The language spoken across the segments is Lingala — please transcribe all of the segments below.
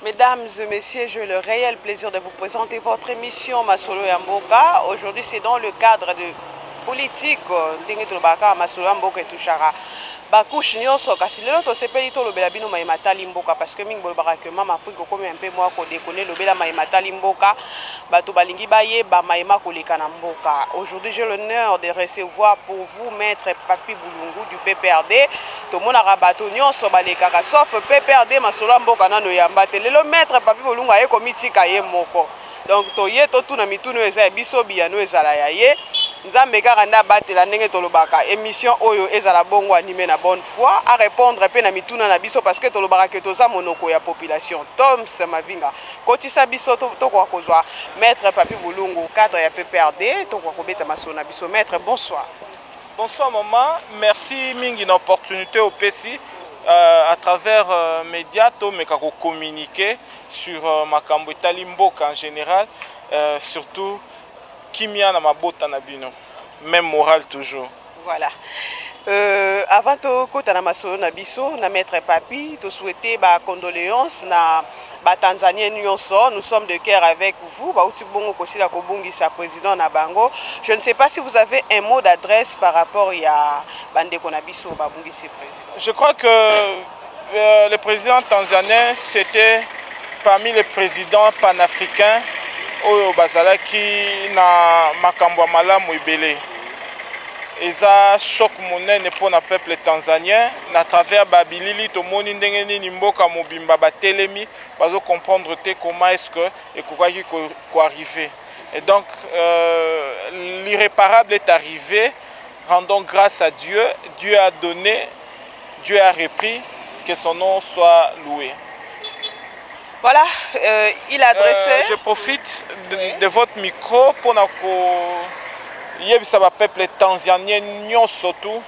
Mesdames et messieurs, j'ai le réel plaisir de vous présenter votre émission Masolo ya Mboka. Aujourd'hui, c'est dans le cadre de politique. Ndenge tolobaka Masolo ya Mboka etushaka bakouche nyonso kasi lelo tosepeli tolobela bino mayematali mboka parce que mingi bolobaka ke mama Afrique komi un peu moi kodekone lobela mayematali mboka bato balingi bayeba mayema koleka na mboka. Aujourd'hui, j'ai l'honneur de recevoir pour vous maître Papi Boulungu du PPRD. Tomonaka bato nyonso balekaka sauf PPRD Masolo ya Mboka nano yamba te. Lelo maître Papi Boulungu aye komitika ye moko. Donc toye totuna mitunu eza biso biyano ezala ya ye. Nzambe kaka nda batela ndenge tolobaka émission oyo ezala bongo animé na bonne foi à répondre pe na mituna na biso parce que tolobaka ke toza monoko ya population Tom Samavinga kotisa biso to kwa kozwa maître Papi Boulungu cadre ya PPRD to kwa kobeta masolo na biso. Maître, bonsoir. Bonsoir maman, merci mingi na opportunité au PC à travers médias to meka ko communiquer sur makambo etali mboka en général, surtout Kimia na mabota na bino, même moral toujours. Voilà. Avant de kota na masolo na biso na maître Papi, to souhaiter ba condoléances na ba Tanzanien nyonso, nous sommes de cœur avec vous. Ba uti bongo kosila ko bungisa président na bango. Je ne sais pas si vous avez un mot d'adresse par rapport à bandeko na biso ba bungisi président. Je crois que le président tanzanien c'était parmi les présidents panafricains oyo bazalaki na makambo malamu ebele. Eza choc monene pour le peuple tanzanien na travers babilili tomoni ndenge nini mboka mobimba batelemi bazo comprendre te comment est-ce que ekokaki ko arriver. Et donc l'irréparable est arrivé. Rendons grâce à Dieu. Dieu a donné, Dieu a repris, que son nom soit loué. Voilà, il a adressé. Je profite de votre micro pour le peuple tanzanien, surtout.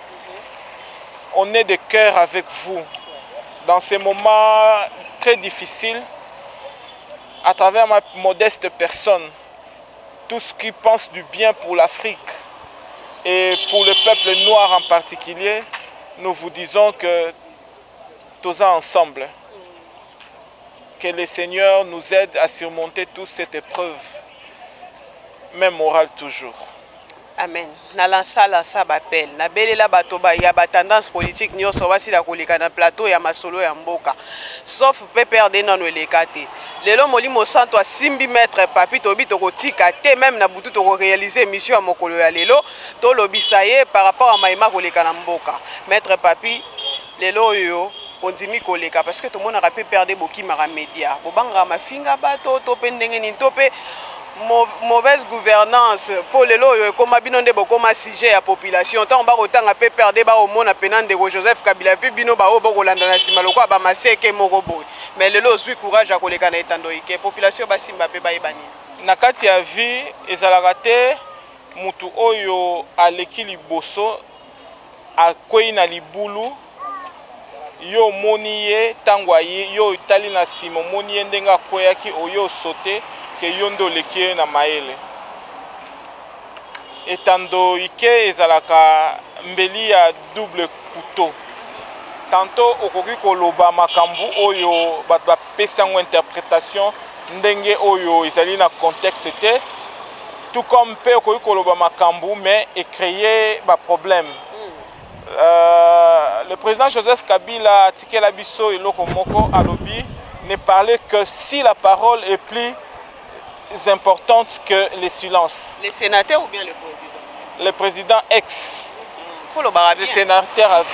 On est de cœur avec vous dans ces moments très difficiles. À travers ma modeste personne, tout ce qui pense du bien pour l'Afrique et pour le peuple noir en particulier, nous vous disons que tous ensemble. Que le Seigneur nous aide à surmonter toute cette épreuve, même morale toujours. Amen. Na lansala sa bapel. Na belela batoba ya ba tendance politique nyonso basi la koleka na plateau ya masolo ya mboka. Sauf PPRD nano elekate. Lelo molimo santo asimbi maître Papi tobi to kotika te même na butu to ko réaliser mission ya mokolo ya lelo to lobisa ye par rapport à maïma koleka na mboka. Maître Papi lelo yo ondimi koleka parce que tout le monde a pu perdre beaucoup de médias. Bobanga mafinga bato to pendenge ni tope mauvaise gouvernance pour les lois comme abinonde beaucoup ma sujet à population tant ba autant a pu perdre ba au monde penande de Joseph Kabila puis bino ba obo kolanda na simalo ko ba maseke morobo mais le lo suis courage à koleka na etando ike population ba simba pe ba ebani na kati ya vie ezalaka te mutu oyo aleki liboso akwei na libulu yo moni ye tango ye yo itali na simo moni ye ndenga akweyaki oyo sote ke yo ndo leki na maele etando ike ezalaka mbeli ya double couteau. Tantôt okoki koloba makambu oyo bato bapesa yango interprétation ndenge oyo ezali na contexte te, tout comme pe okoki koloba makambu mais créer ba problème. Le président Joseph Kabila Tikela Bisso et Lokomoko Alobi ne parlait que si la parole est plus importante que le silence. Les sénateurs ou bien le président? Le président ex. Faut le barrer. Le sénateur à vie.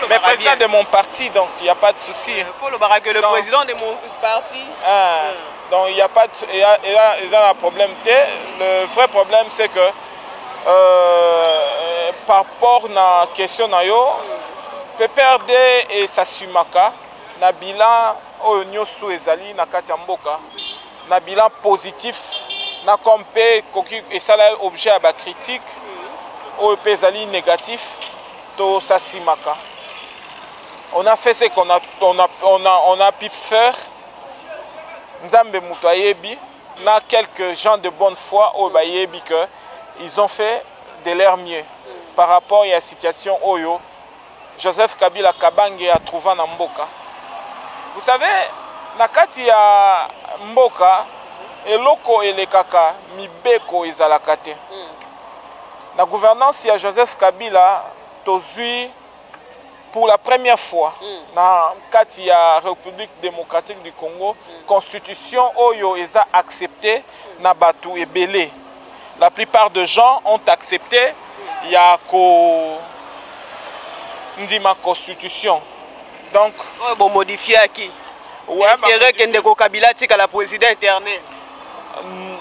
Mais président de mon parti, donc il n'y a pas de souci. Faut le barrer que le président de mon parti. Donc il n'y a pas de problème. Le vrai problème c'est que par rapport à la question PPRD et Sasumaka na bilan oyo nyoso ezali na kati ya mboka na bilan positif na kompe koki esala objet ya ba critique oyo pe ezali négatif to Sasimaka. On a fait ce qu'on a pu faire. Nzambe mutu ayebi na quelques gens de bonne foi oyo bayebi que ils ont fait de leur mieux par rapport à la situation oyo Joseph Kabila Kabange a trouvé en Mboka. Vous savez, na kati ya mboka eloko elekaka mibeko ezalaka te. La gouvernance de Joseph Kabila tozui pour la première fois dans la République démocratique du Congo, constitution oyo eza acceptée na batu ebele. La plupart des gens ont accepté ya ko ndima constitution. Donc bon modifier à qui? Ouais, Kabila tika la président éternel.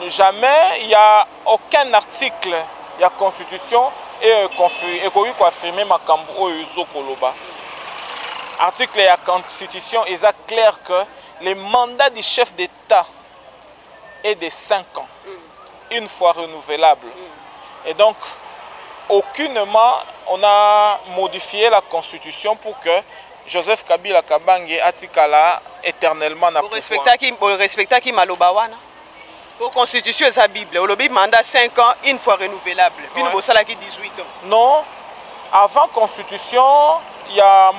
Jamais il y a aucun article la constitution et confirmer ma cambo koloba. Article de la constitution est clair que le mandat du chef d'État est de 5 ans, une fois renouvelable. Et donc, aucunement on a modifié la constitution pour que Joseph Kabila Kabange atikala éternellement na pouvoir. Pour respecter qui malobawana. La constitution est la Bible. Le mandat 5 ans, une fois renouvelable. Puis nous avons 18 ans. Non. Avant la constitution, il y a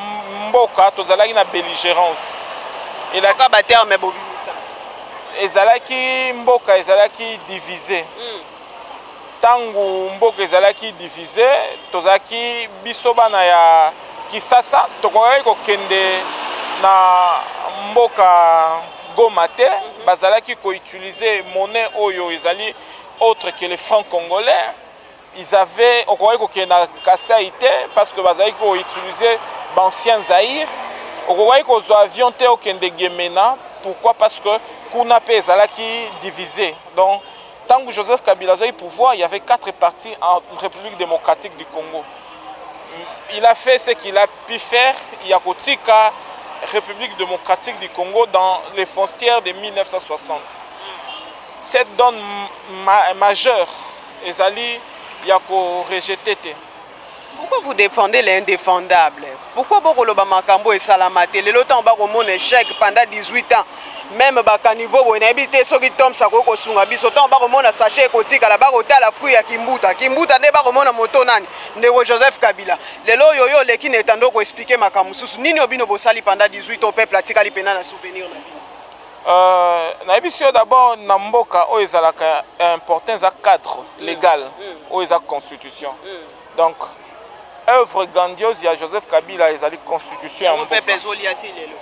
Mboka, il y a une belligérance. Et la Mboka est divisé. Tangu Mboka est divisé, tozaki bisobana ya Kisasa, tokoki kokende na Mboka Gomate, bazalaki ko utiliser monnaie oyo ezali autre que les francs congolais. Ils avaient au na Kasaïté parce que bazalaki ko utiliser l'ancien Zaïre. Au ko zo avion te okende Gemena, pourquoi? Parce que kuna pe ezalaki divisé. Donc tant que Joseph Kabila a eu pouvoir, il y avait 4 partis en République démocratique du Congo. Il a fait ce qu'il a pu faire, il y a kotika République démocratique du Congo dans les frontières de 1960. Cette donne majeure, Ezali Yako rejeté. Pourquoi vous défendez l'indéfendable? Pourquoi Bokoloba Makambo et Salamate? Le lotan ba mon échec pendant 18 ans. Même baka niveau bo inhabité soki tom sakoko sunga biso tan ba mona sachet kotika la ba la fruit ya Kimbuta. Kimbuta ne ba mona moto nani? Ndeko Joseph Kabila. Lelo yoyo leki netando ko expliquer makambo susu. Nini obino bosali pendant 18 ans au peuple atikali pena na souvenir na bino. Na ebisio d'abord na mboka o ezalaka important za cadre légal o eza constitution. Donc œuvre grandiose ya Joseph Kabila ezali constitution en peuple ezoliati lelo.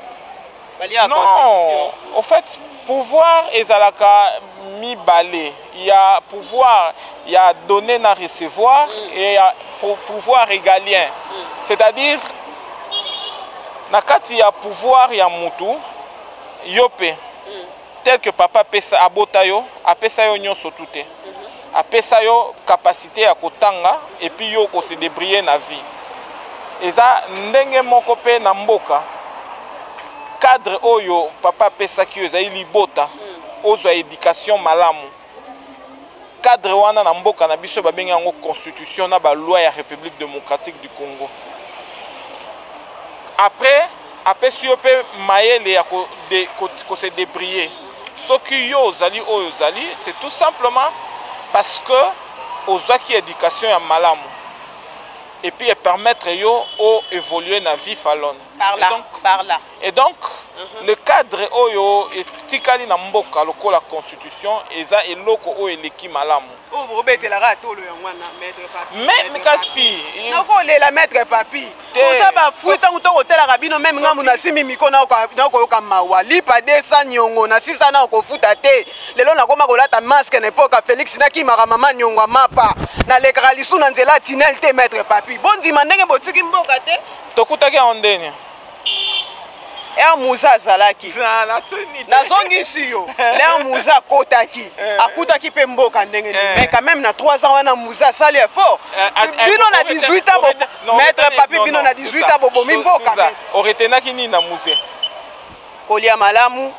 Non, en fait, pouvoir ezalaka mi balé. Il y a pouvoir, il y a donner na recevoir et il y a pouvoir régalien. C'est-à-dire, nakati ya pouvoir ya mutu yope tel que papa pesa abota yo, apesa yo nyonso tout apesa yo capacité ya kotanga et puis yo ko se débrouiller na vie. Eza ndenge moko pe na mboka. Cadre oyo papa pesa ki ezali libota ozo éducation malamu. Cadre wana na mboka na biso babengi yango constitution na ba loi ya République démocratique du Congo. Après apesi yo pe mayele ya ko se débrouiller. Soki yo zali oyo zali, c'est tout simplement parce que ozaki éducation ya malamu. Et puis permettre yo au évoluer na vie falon. Et donc le cadre oyo etikali na mboka lokola constitution eza eloko o eleki malamu. Oh robete la rato lo yangwana maître papi. Mais kasi noko lela maître papi. Oza ba fuita nguto hôtel rabino même ngamu na simi mikona ko yoka mawa lipa 200 nyongo na 600 na ko futa te. Lelo na koma kolata masque na époque Félix na ki mara mama nyongo mapa. Na lekra lisu na nzela tinel te maître papi. Bon dimandenge botiki mboka te. Tokutaki ondeni. Ea Moussa Zalaki. Nazongisi yo. Lea Moussa Kotaki. Akutaki pe mboka ndenge ni. Mais quand même na 3 ans wana Moussa sali effort. Bino na 18 ans bobo. Maître papi bino na 18 ans bobo mboka. Oretenaki ni na Moussa. Kolia malamu.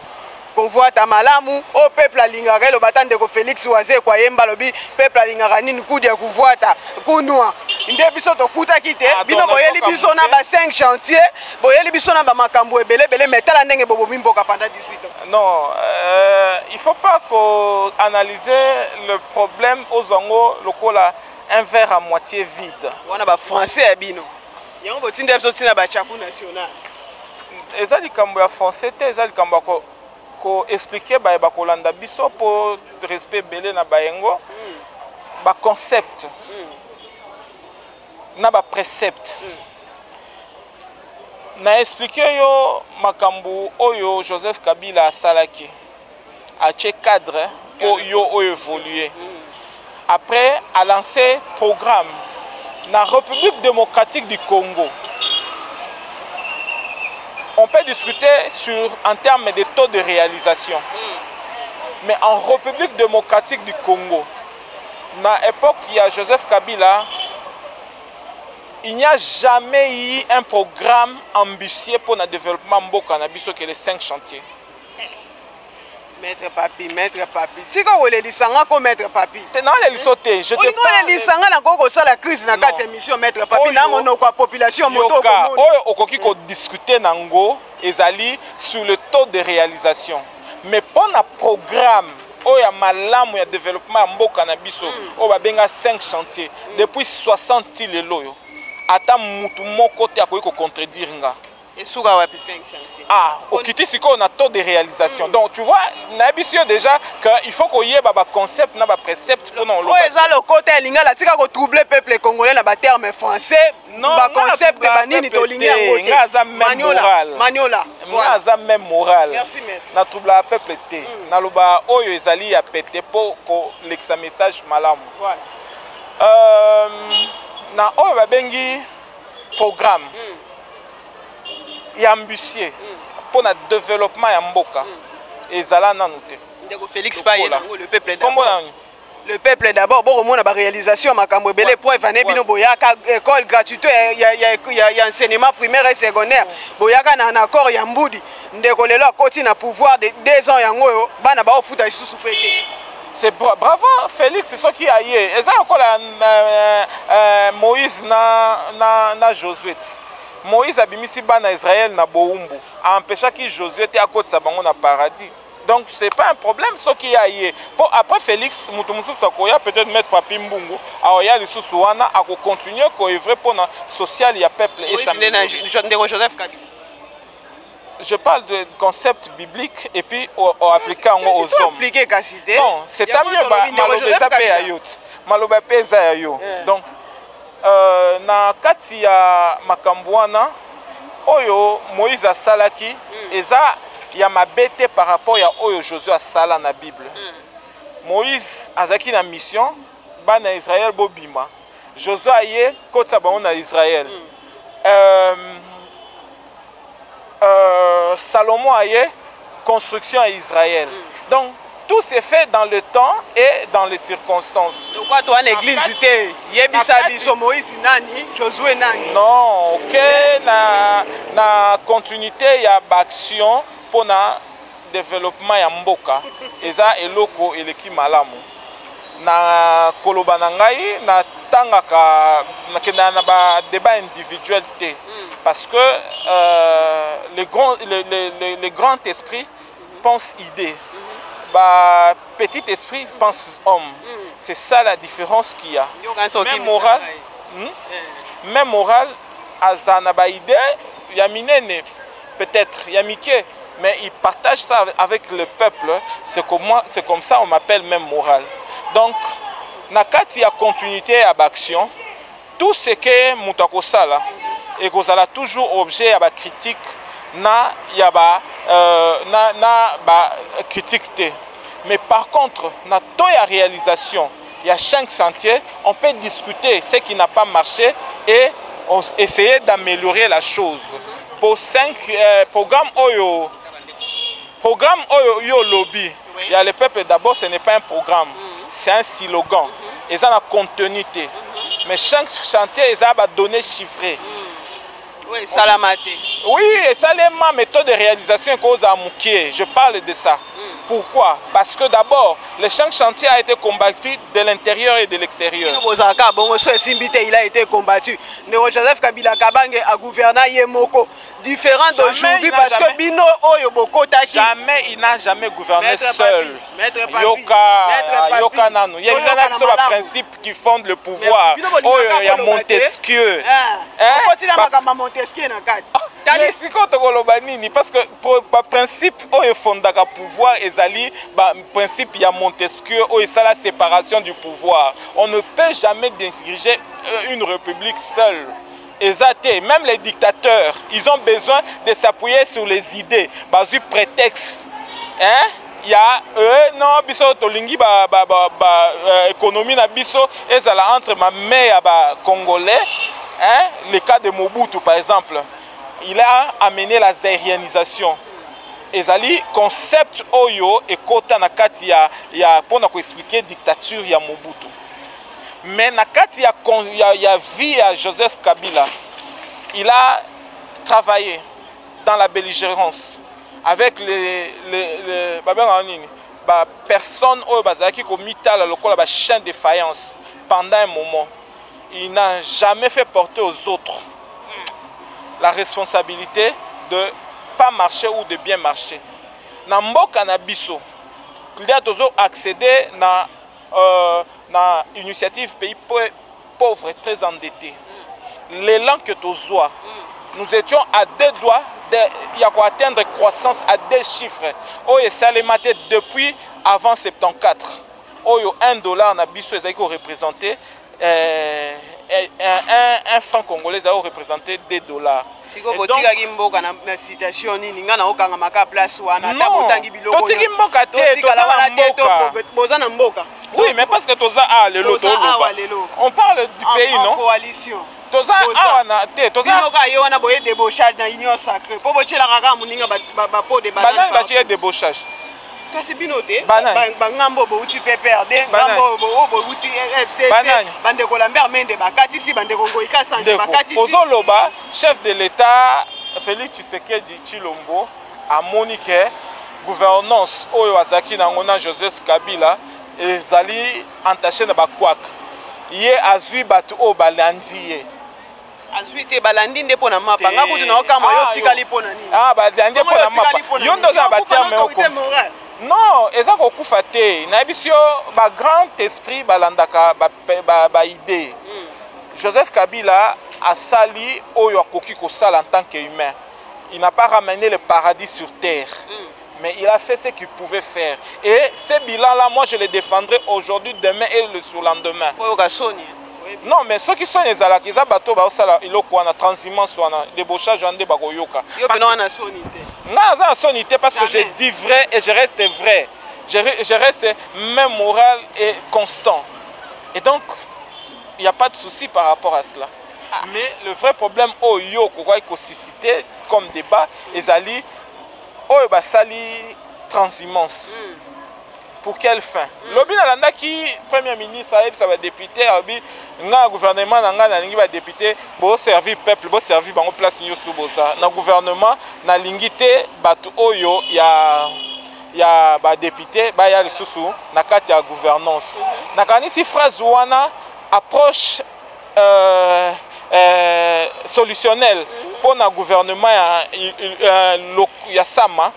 Convoite malamu. O peuple alingaka lo batande ko Félix Waze kwa yemba lobi peuple alingaka nini kudia kuvuata kunwa. Inde biso to kuta kite bino boyeli biso na ba 5 chantiers boyeli biso na ba makambo ebele bele metala ndenge bobo mimboka pendant 18 ans. Non, il faut pas qu'on analyser le problème aux ango lokola un verre à moitié vide. Wana ba français bino. Yango botinde biso tina ba chaku national. Ezali kambo ya français te ezali kambo ko ko expliquer ba ba kolanda biso pour respect belé na bayengo ba concept na ba précepte na expliquer yo makambu oyo Joseph Kabila salaki a che cadre pour yo évoluer après a lancé programme na République démocratique du Congo. On peut discuter en termes de taux de réalisation. Mais en République démocratique du Congo, dans l'époque il y a Joseph Kabila, il n'y a jamais eu un programme ambitieux pour le développement Mboka Nabiso que les 5 chantiers. Maître Papi. Tu sais lisanga ko Maître Papi. Non, les sauté. Je te parle. On lisanga na koko ça la crise na 4 émissions Maître Papi na monoko population moto ko. Oyo okoki ko discuter nango ezali sur le taux de réalisation. Mais pour un programme oyo malamu ya développement Mboka Nabiso, o ba benga 5 chantiers depuis 60 lelo. Ata mutu moko te akoki ko contredire nga. Et souga wapi 5 chantiers. Ah, au Kiti Siko, on a taux de réalisation. Donc, tu vois, Nabisio déjà qu'il faut qu'il y ait un concept, un précepte pour nous. Oui, ça le côté lingala, tu as troublé le peuple congolais dans le terme français. Non, le concept de banini to lingala. Maniola. Voilà. Même moral. Merci maître. Na trouble le peuple té. Na loba oyo ezali ya pété pour l'exa message malamu. Voilà. Na oyo ba bengi programme. Et ambitieux pour le développement de Mboka. Et Zala Nanoute. Félix Paye, le peuple d'abord. Le peuple d'abord, bon, on a la réalisation, ma cambrébélé, pour évaner Boyaka, école gratuite, il y a enseignement primaire et secondaire. Boyaka n'a un accord, il y a un boudi. Ndékolelo à côté n'a pouvoir de 2 ans, yango, bana ba foot à sous pété. C'est bravo Félix, c'est ce qui a eu. Et ça encore Moïse na Josué. Moïse abimisi bana Israël na Boumbu a empêché que Josué te à côté sa bango na paradis. Donc c'est pas un problème ce qui a eu. Après Félix Mutumusu Sakoya peut-être mettre Papi Mbungu a ya lisusu wana a continuer ko œuvrer pour na social ya peuple et ça. Joseph Kabila. Je parle de concept biblique et puis appliquant aux hommes. Non, c'est à mieux malobeza pe ayot. Maloba pe za yo. Donc na kati ya makambo wana oyo Moïse asalaki eza ya mabete par rapport ya oyo Josué asala na Bible. Moïse azaki na mission bana Israël bobima. Josué aye kota bango na Israël. Salomon aye construction à Israël. Donc tout s'est fait dans le temps et dans les circonstances. Pourquoi toi l'église était Moïse nani, Josué nani? Non, ok, na continuité il y a action pour le développement ya Mboka. Eza eloko eleki malamu. Na koloba na ngai na tangaka na ba débat individuel té parce que les grands esprits pensent idées. Bah, petit esprit pense homme. C'est ça la différence qu'il y a. Même moral, azana ba idée, yaminene peut-être yamike, mais il partage ça avec le peuple. C'est comme ça on m'appelle même moral. Donc, nakati ya continuité à action, tout ce que mutako sala et que ça toujours objet à critique. Na yaba critique. Mais par contre, na toya réalisation, il y a 5 sentiers, on peut discuter ce qui n'a pas marché et essayer d'améliorer la chose. Pour 5 programmes Oyo Lobby, il y a le peuple d'abord, ce n'est pas un programme, c'est un slogan. Ils ont la continuité. Mais 5 chantiers, ils ont donné chiffré. Oui, Salamate. Oui, et ça c'est ma méthode de réalisation cause à Moukié. Je parle de ça. Pourquoi? Parce que d'abord, le 5 chantiers a été combattu de l'intérieur et de l'extérieur. Il a été combattu. Joseph Kabila Kabange a gouverné Yemoko. Différent d'aujourd'hui parce que Bino Oyoboko Taki. Jamais, il n'a jamais gouverné seul. Yoka Nano. Il y a un principe qui fonde le pouvoir. Il y a Montesquieu. Montesquieu. tali siko tokoloba nini parce que par principe oyo efondaka pouvoir ezali principe ya Montesquieu oyo esala séparation du pouvoir. On ne peut jamais diriger une république seule. Même les dictateurs, ils ont besoin de s'appuyer sur les idées. Basu prétexte. Hein? Il y a non biso tolingi économie na biso ezala entre ma mère congolais. Hein? Le cas de Mobutu par exemple. Il a amené la zaïrianisation. Ezali concept oyo et kota na kati ya pour na ko expliquer dictature ya Mobutu. Mais na kati ya vie à Joseph Kabila, il a travaillé dans la belligérance avec les personnes qui ont mis la chaîne de faïence pendant un moment. Il n'a jamais fait porter aux autres la responsabilité de ne pas marcher ou de bien marcher. Na mboka na biso, il a toujours accédé na initiative pays pauvres et très endettés. L'élan que Tozoa, nous étions à 2 doigts d'atteindre croissance à 2 chiffres. Oyo salemate depuis avant 74. Oyo $1 na biso ezaki représenté un franc congolais a représenté $2. Siko botika kimboka na citation nini ngana okanga maka place wana ta botangi biloko. Totiki mboka te, toza na mboka. Oui, mais parce que toza on parle du pays, non? Coalition. Toza na te, toza binoka yo wana boye débauchage na union sacrée. Po bochela kaka muninga ba po de banane. Banane ba tirer débauchage. Kasi binote bangambo bo uti PPRD ngambo bo uti FCC bande ko Lambert Mende bakati si bande Kongo ikasanje bakati si Ozoloba chef de l'État Félix Tshisekedi Tshilombo a moniqué gouvernance oyo azaki na ngona Joseph Kabila ezali entaché na bakwak ye azui batu o balandi ye azui te balandi nde pona mapa nga kutu na okama yo tikali pona nini balandi pona mapa yo ndo za batia me oko non, eza kokufa te. Na bisio ba grand esprit balandaka ba idée. Joseph Kabila a sali oyo akoki ko sala en tant qu'humain. Il n'a pas ramené le paradis sur terre. Mais il a fait ce qu'il pouvait faire. Et ce bilan-là, moi je le défendrai aujourd'hui, demain et le surlendemain. Non, mais ceux qui sont les alakis, ils ont bateau, ils ont transhumance, débauchage, ils ont yoka. Parce que je dis vrai et je reste vrai. Je reste même moral et constant. Et donc, il n'y a pas de souci par rapport à cela. Mais le vrai problème, suscité comme débat, ezali, basali transhumance. Pour quelle fin? Lobi nalanda qui premier ministre ça va député abi nga gouvernement nga na lingi ba député bo servir peuple bo servir bango place nyosu boza na gouvernement na lingi te batu oyo ya ba député ba ya lisusu na kati ya gouvernance na kanisi phrase wana approche solutionnelle pour na gouvernement ya sama.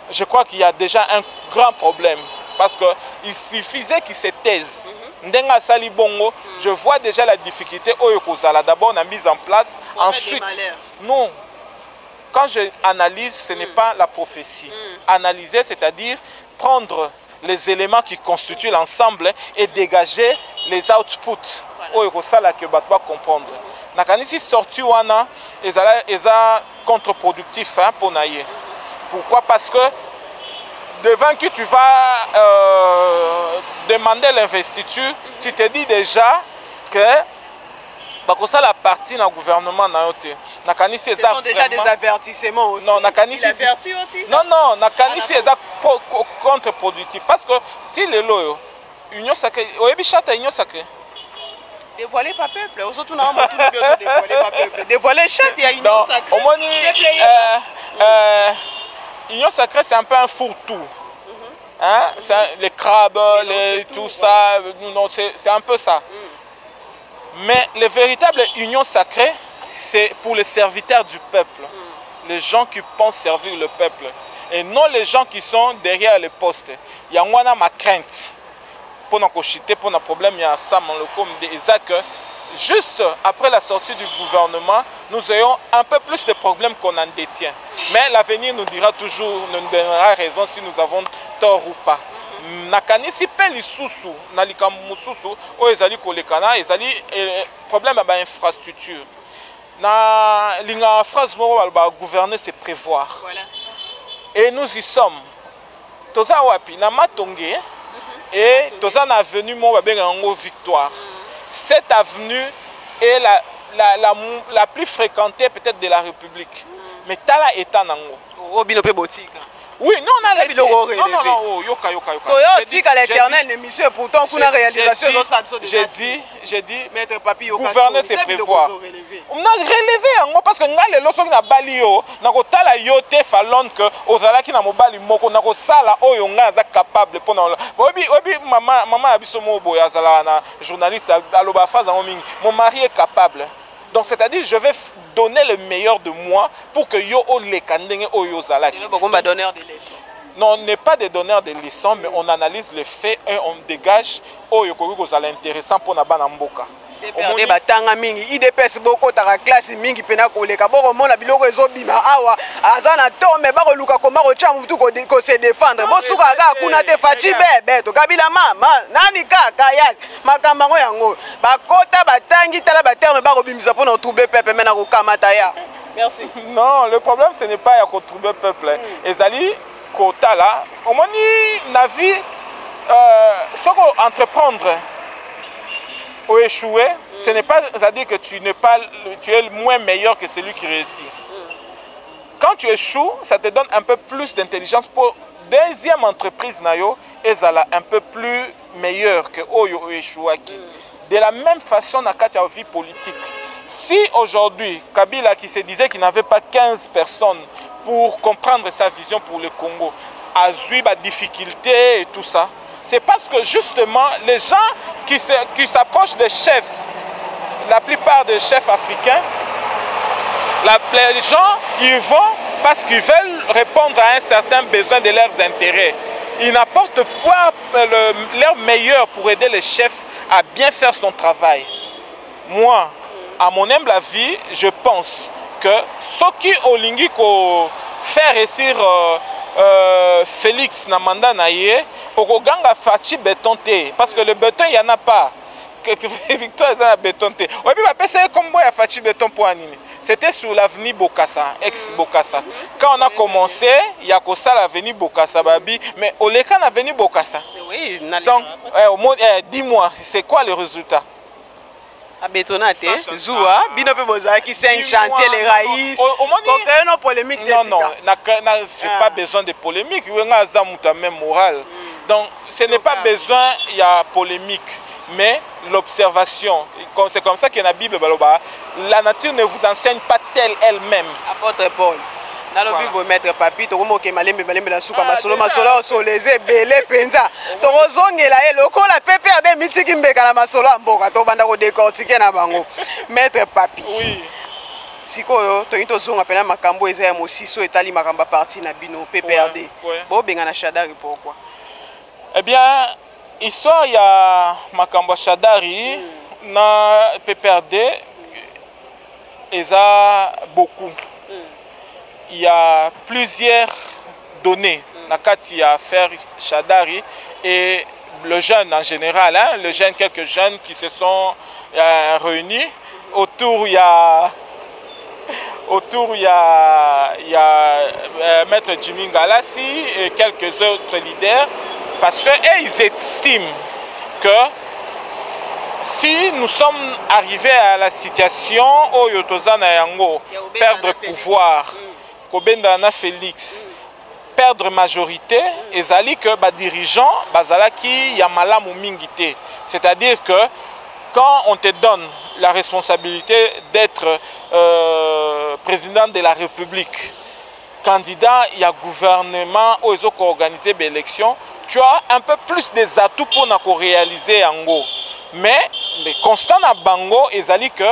Je crois qu'il y a déjà un grand problème parce qu'il suffisait qu'il se taise. Ndenga Sali Bongo, je vois déjà la difficulté au Kozala. D'abord, on a mis en place. Ensuite, non. Quand je analyse, ce n'est pas la prophétie. Analyser, c'est-à-dire prendre les éléments qui constituent l'ensemble et dégager les outputs. Au Kozala que va comprendre. Nakanisi sorti wana, eza contre-productif pour naïe. Pourquoi? Parce que devant qui tu vas demander l'investiture, tu te dis déjà que ça la partie dans le gouvernement. Ce sont déjà des avertissements aussi. Non, il avertit aussi. Non, c'est contre-productif. Parce que si les loyaux, Union sacrée, Union sacrée. Dévoiler pas peuple. Aujourd'hui, on a dévoiler pas peuple. Dévoiler chat, il y a Union sacrée. Union sacrée, c'est un peu un fourre-tout. Hein? Les crabes, tout ça, c'est un peu ça. Mais le véritable union sacrée, c'est pour les serviteurs du peuple. Les gens qui pensent servir le peuple. Et non les gens qui sont derrière les postes. Il y a ma crainte. Pour nos cochiter, pour nos problèmes, il y a ça, comme des Isaac. Juste après la sortie du gouvernement, nous ayons un peu plus de problèmes qu'on en détient. Mais l'avenir nous dira toujours, nous donnera raison si nous avons tort ou pas. Nakanisi pe lisusu na likambo mususu o ezali kolekana ezali problème ba infrastructure na linga phrase moko ba gouverner c'est prévoir. Voilà. Et nous y sommes. Toza wapi na Matonge et toza na avenue mo ba benga ngo Victoire. Cette avenue est la plus fréquentée peut-être de la République. Mais tala état nango. Robino pe boutique. Oui, non, on a laissé. Non, oh, yoka. Toyo dit qu'à l'éternel, l'émission, pourtant, qu'on a réalisation j'ai dit, Maître Papi, gouverner, c'est prévoir. On a relevé, parce que nous avons les leçons qui ont balio, nous avons la yote fallon que, aux alaki na mobali moko, nous avons sala, oh, on a capable pour nous. Maman abisomo boya zala na journaliste, aloba phase en mingi. Mon mari est capable. Donc, c'est-à-dire, je vais donner le meilleur de moi pour que yo o le kandenge o yo zalaki. Donneur de leçons. Non, on n'est pas des donneurs de leçons, mais on analyse les faits et on dégage o yo ko zala intéressant pour na bana mboka. On batanga mingi IDPS boko ta classe mingi pena koleka boko mona biloko ezobima awa azana tombe bako luka koma ko chamu tu ko se défendre bo suka ga kuna te fachi bebe to kabila mama nani kaka ya makamba ngo yango bakota batangi tala baterme bako bimisa pona troubler peuple mena ko kamata ya. Merci. Non, le problème ce n'est pas ya ko troubler peuple. Ezali kota là au moni na vie soko entreprendre ou échouer, ce n'est pas à dire que tu es moins meilleur que celui qui réussit. Quand tu échoues, ça te donne un peu plus d'intelligence pour deuxième entreprise nayo et ça un peu plus meilleur que Oyo échouaki. De la même façon dans la vie politique. Si aujourd'hui Kabila qui se disait qu'il n'avait pas 15 personnes pour comprendre sa vision pour le Congo a eu des difficultés et tout ça, c'est parce que justement les gens qui s'approchent des chefs, la plupart des chefs africains, les gens y vont parce qu'ils veulent répondre à un certain besoin de leurs intérêts. Ils n'apportent pas leur meilleur pour aider les chefs à bien faire son travail. Moi, à mon humble avis, je pense que ce qui olingi ko faire réussir Félix Namanda Naye, Okoganga Fachi béton té, parce que le béton il n'y en a pas. Victoire est un béton té. Oui, mais c'est comme moi Fachi béton pour animer. C'était sur l'avenue Bokassa, ex-Bokassa. Quand on a commencé, il y a ça l'avenue Bokassa, babi, mais au Lekan l'avenue Bokassa. Oui, donc, dis-moi, c'est quoi le résultat? À bétonate, Zoua, Binope Bozaki, c'est un chantier, les raïs. Non, polémique. Non, c'est pas besoin de polémique. Il y a même morale. Donc, ce n'est pas besoin, il y a polémique. Mais l'observation, c'est comme ça qu'il y a dans la Bible, la nature ne vous enseigne pas telle elle-même. Apôtre Paul. Dans le Bible, Maître Papi, tu as malembe la souka masolo soleze belé penza. Tu as zongela eloko la PPRD mitiki mbeka la masolo mboka to banda ko décortiquer na bango. Maître Papi. Oui. Sikoyo to into zonga pena makambo eza ya mosiso etali makamba parti na bino PPRD. Bo benga na Shadari pourquoi? Eh bien, histoire ya makambo Shadari na PPRD eza beaucoup. Il y a plusieurs données dans kati à faire Shadari et le jeune en général, hein, quelques jeunes qui se sont réunis autour. Il y a Maître Jimmy Galassi et quelques autres leaders parce qu'ils estiment que si nous sommes arrivés à la situation où Yotozana Yango perdre pouvoir, Kobendana Félix perdre majorité, ezali que les dirigeants bazalaki yamala mumingité. C'est-à-dire que quand on te donne la responsabilité d'être président de la République, candidat, il y a gouvernement où ils ont organisé l'élection, tu as un peu plus des atouts pour réaliser en gros. Mais le constat na bango ezali que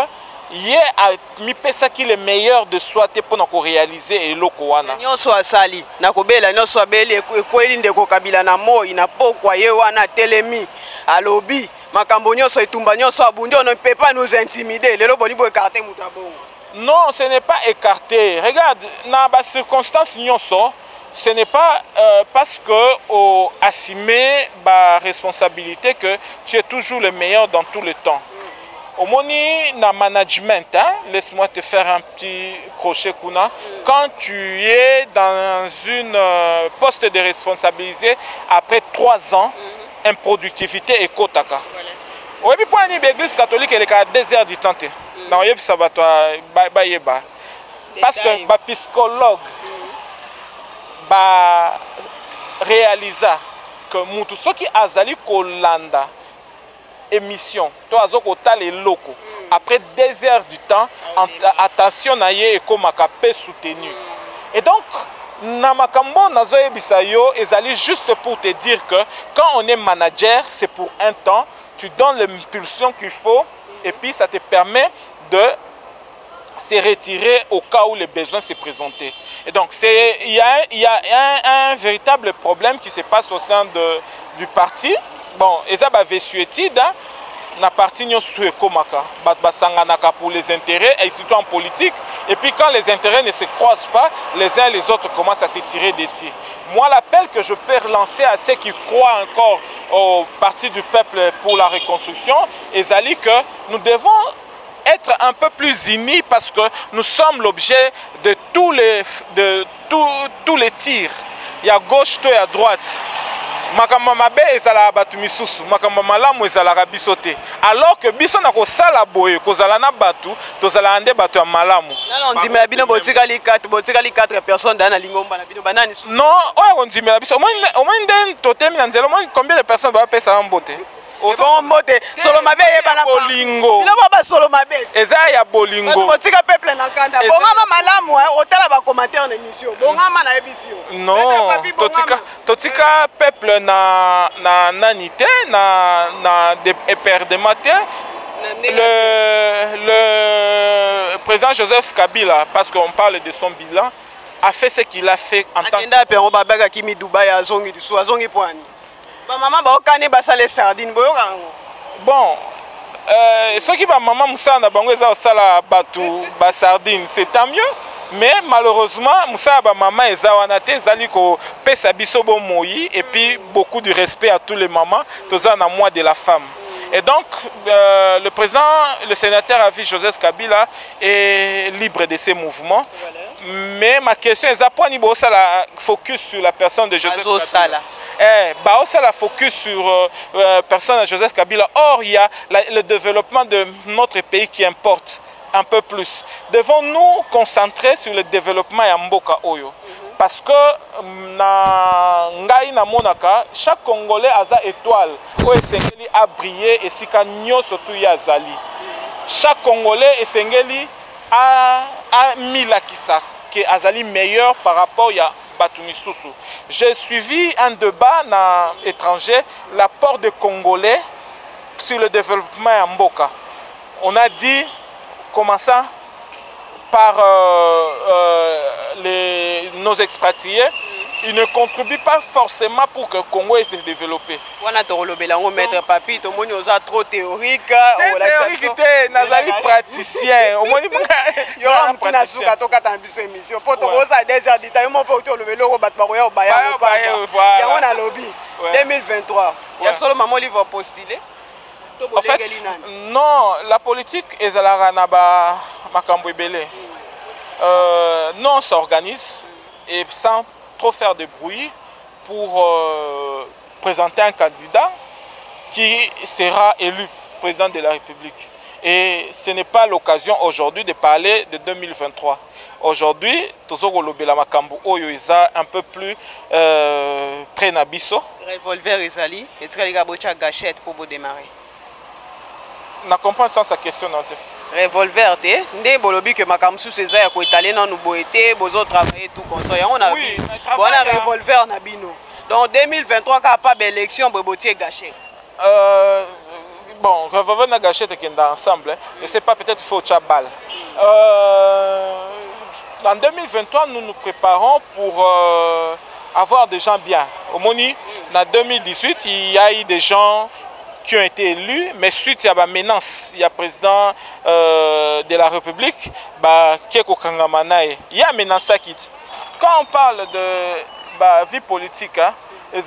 Yé a mis pesa qui le meilleur de soi pour réaliser et lokowana. Nyo so asali na kobela nyo so abeli ekweli ndeko kabila na moi na pokwa ye wana telemi alobi makambo nyo so etumba nyo so abundi on ne peut pas nous intimider lelo boni bo écarter mutabongo. Non, ce n'est pas écarté. Regarde, dans les circonstances, ce n'est pas parce que assumer la responsabilité que tu es toujours le meilleur dans tout le temps. Au moni na management, hein, laisse-moi te faire un petit crochet kuna. Quand tu es dans une poste de responsabilité après 3 ans, improductivité et kotaka. Oui, puis pour l'église catholique, elle est à 2 heures du temps. Non, ça va toi, parce que les psychologues réalisent que tout ce qui a zali kolanda émission, toi les locaux. Après 2 heures du temps, attention à et comme soutenu. Et donc, Namakambo Nazoe Bisayo est juste pour te dire que quand on est manager, c'est pour un temps, tu donnes l'impulsion qu'il faut et puis ça te permet de se retirer au cas où les besoins se présentaient. Et donc, il y a un véritable problème qui se passe au sein du parti. Bon, et ça va étude, na parti pour les intérêts et surtout en politique. Et puis quand les intérêts ne se croisent pas, les uns et les autres commencent à se tirer d'ici. Moi, l'appel que je peux relancer à ceux qui croient encore au Parti du peuple pour la reconstruction, est que nous devons être un peu plus unis parce que nous sommes l'objet de tous les tirs. Il y a gauche et à droite. Makambo mabe ezala batu misusu, makambo malamu ezala biso te. Alors que biso na ko sala boye kozala na batu, tozala ande batu ya malamu. Non, ndimela bino botikali 4 personnes dans la lingomba na bino banani. Non, oyo ndimela biso. Au moins nden totemi na nzela, combien de personnes va pesa mbote? Bon mote solo mabe yebana bolingo. Bino baba solo mabe. Eza ya bolingo. Botika peuple na kanda. Bongama malamu otala ba commentaire na émission. Bongama na ebisio. Non, totika peuple na nanité na éperdement. Le président Joseph Kabila, parce qu'on parle de son bilan, a fait ce qu'il a fait en tant que... Maman bakane basale sardine boyoka ngo. Bon, ce qui va maman Moussa na bango eza osala batu ba sardine, c'est tant mieux. Mais malheureusement Moussa ba maman eza wana te ezali ko pesa biso bo moyi et puis beaucoup de respect à tous les mamans toza na mois de la femme. Et donc le président, le sénateur à vie Joseph Kabila est libre de ses mouvements. Voilà. Mais ma question est pourquoi ni bossa la focus sur la personne de Joseph Kabila. Ça la focus sur personne de Joseph Kabila. Or, il y a le développement de notre pays qui importe un peu plus. Devons-nous concentrer sur le développement à Mboka Oyo? Parce que chaque Congolais a sa étoile où Esengeli a brillé et si Kanyo surtout Yazali. Chaque Congolais Esengeli a mis la kisa qui est Azali meilleur par rapport à Batumisusu. J'ai suivi un débat étranger, l'apport des Congolais sur le développement à Mboka. On a dit, commençant par nos expatriés, ils ne contribuent pas forcément pour que le Congo se développe. On a maître papi, tout le monde est trop théorique. Théorique, nazali praticien. Il y aura un praticien. Il y aura un émission. Pour te rosa des heures d'Italie, on peut le vélo au bâtiment. Il y a un lobby. 2023. Il y a seulement maman livre postulé. En fait, non, la politique est à la ranaba makambo ebele. Non, on s'organise et sans trop faire de bruit pour présenter un candidat qui sera élu président de la République. Et ce n'est pas l'occasion aujourd'hui de parler de 2023. Aujourd'hui, Tozogolobela Makambu Oyo isa un peu plus près Nabiso. Revolver Ezali, est-ce qu'il y a une gâchette pour vous démarrer? Je comprends sans sa question. Revolver, ndé bolobi que makamsu seza ya ko italien non nous boité bozo travailler tout comme ça. On a vu. On a revolver na bino. Donc 2023 quand pas d'élection bobotier gâchette. Bon, revolver na gâchette qui est ensemble. Je sais pas, peut-être faut tchabal. En 2023 nous nous préparons pour avoir des gens bien. Au Moni, en 2018 il y a eu des gens qui ont été élus, mais suite à la menace, il y a le président de la République, Keko Kangamanae, il y a menace qui. Quand on parle de vie politique, le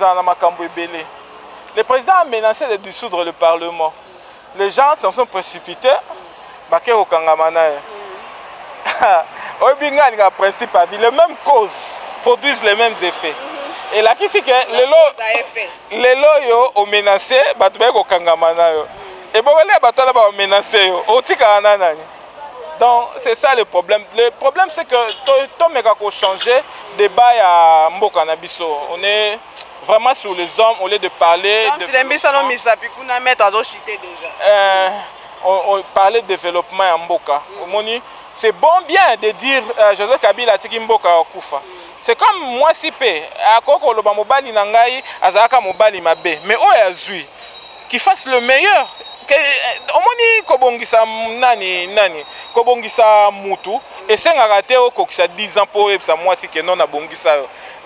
président a menacé de dissoudre le Parlement. Les gens s'en sont précipités, Keko Kangamanae. Les mêmes causes produisent les mêmes effets. Et là, qui c'est que les loyaux ont menacé, et bon, les ont menacé. Donc, c'est ça le problème. Le problème, c'est que tout le monde a changé de débat à Mboka Nabiso. On est vraiment sur les hommes, au lieu de parler. On parlait de développement à Mboka. C'est bon bien de dire Joseph Kabila Tiki Mboka Kufa. C'est comme moi si pe akoko loba mobali na ngai azaka mobali mabe mais oyo azui qui fasse le meilleur que omoni kobongisa nani kobongisa mutu et senga raté okokisa 10 ans pour epsa moi si que non na bongisa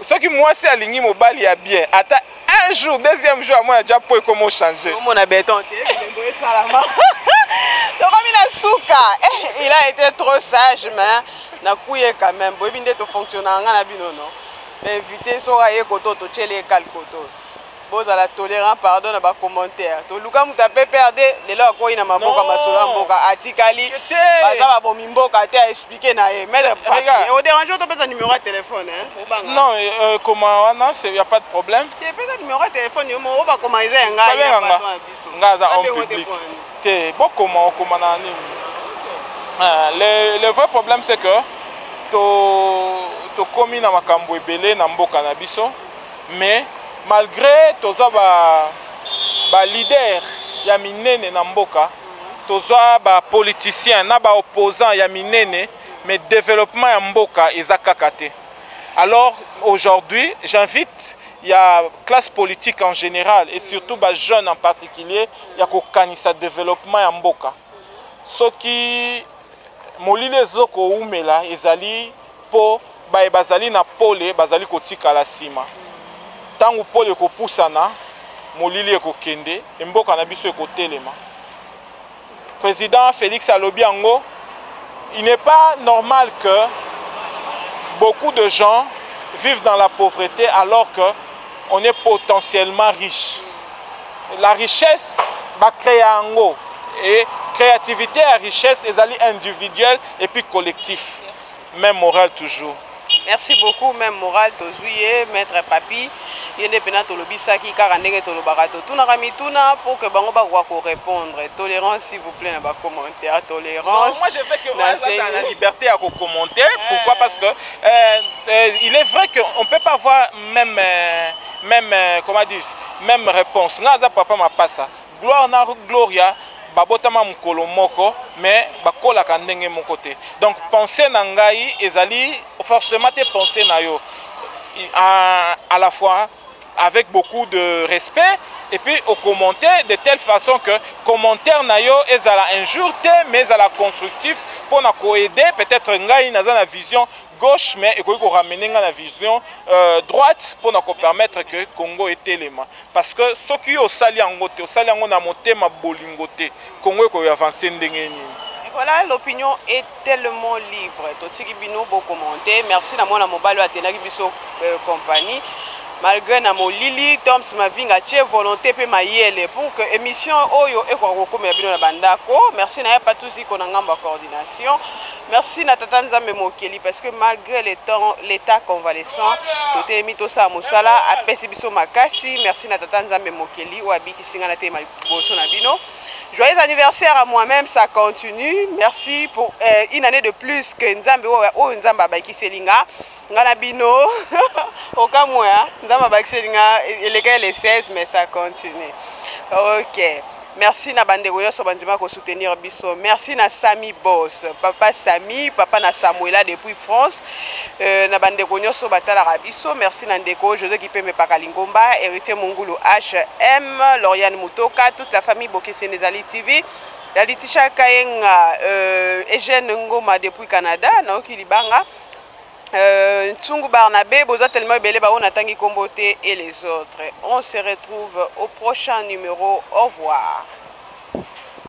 ce qui moi si alingi mobali ya bien ata un jour deuxième jour moi déjà pour comment changer mon béton il a été trop sage mais na kuye quand même boyebi nde to fonctionner nga na bino non invité so aye koto to chele kal koto bozala tolérant pardon na ba commentaire to luka muta pe perdre lelo akoyi na maboka masolo mboka atikali baza ba bomi mboka te a expliquer na ye mettre papier au dérange to pesa numéro de téléphone hein non comment non il y a pas de problème tu pesa numéro de téléphone yo mo ba commencer nga ya patron na biso ngaza en public te comment na nini. Le vrai problème c'est que to komi na makambo ebele na mboka na biso mais malgré toza ba leader ya minene na mboka toza ba politicien na ba opposant ya minene mais développement ya mboka eza kaka te. Alors aujourd'hui j'invite la classe politique en général et surtout ba jeunes en particulier ya ko kanisa développement ya mboka soki molile zoko umela ezali po bazali na pole bazali kotika la sima tangu pole ko pusana molile ko kende mboka na biso ko telema. Président Félix alobi ango, il n'est pas normal que beaucoup de gens vivent dans la pauvreté alors que on est potentiellement riche. La richesse va créer ango et créativité et richesse, ezali individuelle et puis collectif. Même morale toujours. Merci beaucoup, même morale, tozuye, maître Papi. Il y a des pénats qui pour que bango ba répondre. Tolérance, s'il vous plaît, dans les commentaires. Tolérance. Non, moi je veux que la liberté à commenter. Pourquoi? Parce que il est vrai qu'on ne peut pas avoir comment dire, même réponse. Naza papa m'a pas ça. Gloire na gloria. Babotama mukolo moko mais bakola kandenge mon côté. Donc penser na ngai ezali forcément te penser na yo à la fois avec beaucoup de respect et puis au commentaire de telle façon que commentaire na yo ezala injure mais ezala constructif pour na ko aider peut-être ngai naza na vision gauche mais il faut ramener la vision droite pour nous permettre que Congo est élément parce que ce qui est au saliangote na motema bolingote Congo est avancé ndengeni. Voilà, l'opinion est tellement libre. Totiki bino beau commenter. Merci na mona mobile wa tenaki biso compagnie. Malgré na molili Toms mavinga tie volonté pe mayele pour que émission oyo e ko komela bino na bandako. Merci na pas tous ko na ngamba coordination. Merci na tata Nzambe Mokeli parce que malgré l'état convalescent totelemi to sa mosala apesi biso makasi. Merci na tata Nzambe Mokeli wa biki singa na te ma boso na bino. Joyeux anniversaire à moi-même, ça continue. Merci pour une année de plus que Nzambe o Nzamba baiki selinga. Ngana bino aucun moyen Nzamba baiki selinga les 16 mais ça continue. OK. Merci na bande so bandima ko soutenir biso. Merci na Sami Boss, papa Sami, papa na Samuela depuis France. Na bande so batala biso. Merci na ndeko José Kipembe Pakalingomba, héritier Mungulu HM, Lauriane Mutoka, toute la famille Bokese Nezali TV. La Litisha Kayenga Eugène Ngoma depuis Canada, Naoki Libanga. Ntungu Barnabé, Boza tellement belé, on a Tanguy Komboté et les autres. On se retrouve au prochain numéro. Au revoir.